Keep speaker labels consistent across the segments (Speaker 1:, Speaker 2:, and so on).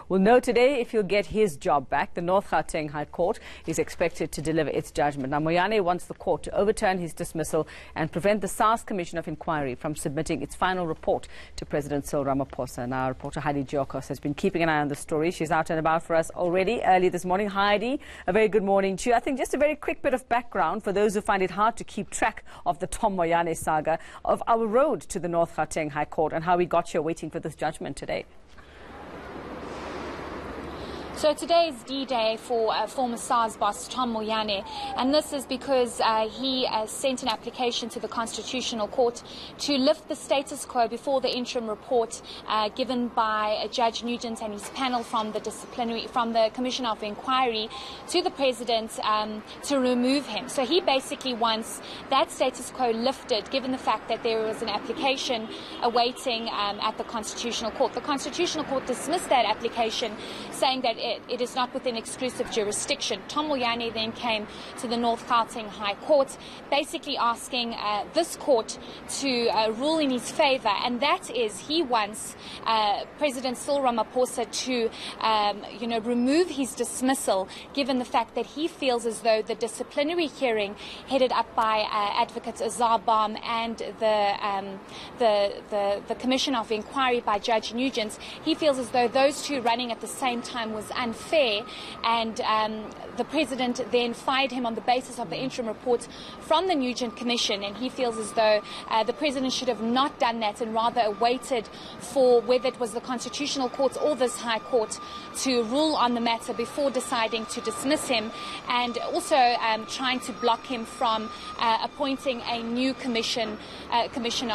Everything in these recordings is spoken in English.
Speaker 1: We'll know today if he'll get his job back. The North Gauteng High Court is expected to deliver its judgment. Now, Moyane wants the court to overturn his dismissal and prevent the Sars Commission of Inquiry from submitting its final report to President Cyril Ramaphosa. Now, reporter Heidi Giokos has been keeping an eye on the story. She's out and about for us already early this morning. Heidi, a very good morning to you. I think just a very quick bit of background for those who find it hard to keep track of the Tom Moyane saga, of our road to the North Gauteng High Court and how we got here waiting for this judgment today.
Speaker 2: So today is D-Day for former Sars boss Tom Moyane, and this is because he sent an application to the Constitutional Court to lift the status quo before the interim report given by Judge Nugent and his panel from the Commission of Inquiry to the President to remove him. So he basically wants that status quo lifted, given the fact that there was an application awaiting at the Constitutional Court. The Constitutional Court dismissed that application, saying that it is not within exclusive jurisdiction. Tom Moyane then came to the North Gauteng High Court, basically asking this court to rule in his favour, and that is he wants President Cyril Ramaphosa to remove his dismissal, given the fact that he feels as though the disciplinary hearing headed up by Advocate Azar Baum and the Commission of Inquiry by Judge Nugent, he feels as though those two running at the same time was unfair, and the President then fired him on the basis of the interim report from the Nugent Commission, and he feels as though the President should have not done that and rather awaited for whether it was the Constitutional Court or this High Court to rule on the matter before deciding to dismiss him, and also trying to block him from appointing a new commissioner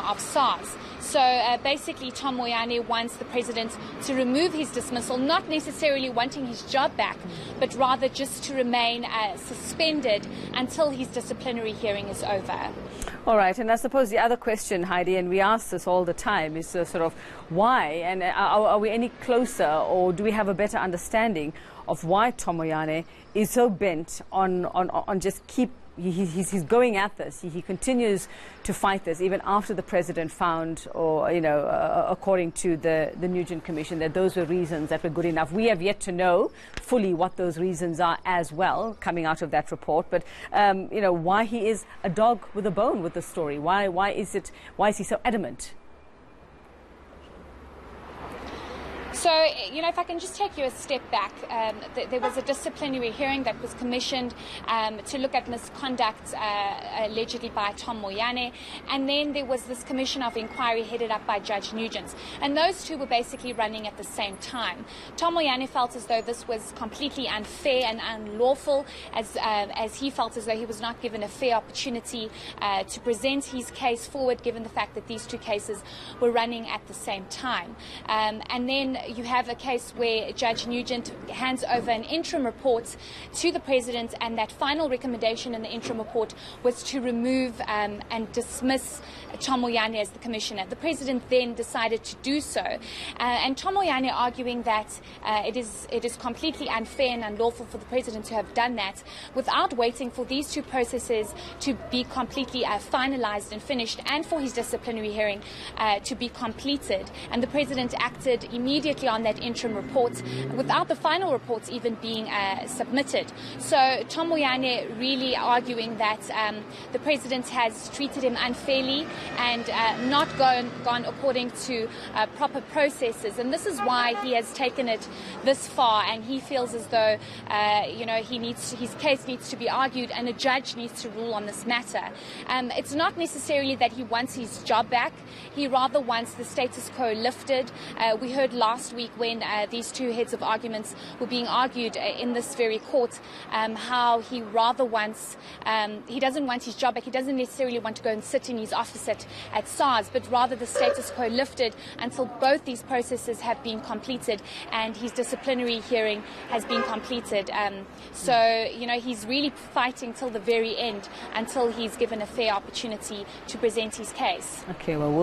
Speaker 2: of SARS. So basically Tom Moyane wants the President to remove his dismissal, not necessarily wanting his job back, but rather just to remain suspended until his disciplinary hearing is over.
Speaker 1: All right, and I suppose the other question, Heidi, and we ask this all the time, is sort of why, and are we any closer, or do we have a better understanding of why Tom Moyane is so bent on just He's going at this. He continues to fight this even after the President found, or according to the Nugent Commission, that those were reasons that were good enough. We have yet to know fully what those reasons are as well, coming out of that report. But why he is a dog with a bone with the story? Why is he so adamant?
Speaker 2: So, if I can just take you a step back, there was a disciplinary hearing that was commissioned to look at misconduct allegedly by Tom Moyane, and then there was this Commission of Inquiry headed up by Judge Nugent, and those two were basically running at the same time. Tom Moyane felt as though this was completely unfair and unlawful, as he felt as though he was not given a fair opportunity to present his case forward, given the fact that these two cases were running at the same time. And then you have a case where Judge Nugent hands over an interim report to the President, and that final recommendation in the interim report was to remove and dismiss Tom Moyane as the Commissioner. The President then decided to do so, and Tom Moyane arguing that it is completely unfair and unlawful for the President to have done that without waiting for these two processes to be completely finalized and finished, and for his disciplinary hearing to be completed. And the President acted immediately on that interim report without the final reports even being submitted. So Tom Moyane really arguing that the President has treated him unfairly and not gone according to proper processes, and this is why he has taken it this far, and he feels as though his case needs to be argued and a judge needs to rule on this matter. It's not necessarily that he wants his job back, he rather wants the status quo lifted. We heard last week when these two heads of arguments were being argued in this very court, how he rather wants, he doesn't want his job back, he doesn't necessarily want to go and sit in his office at SARS, but rather the status quo lifted until both these processes have been completed and his disciplinary hearing has been completed. So he's really fighting till the very end until he's given a fair opportunity to present his case.
Speaker 1: Okay, well.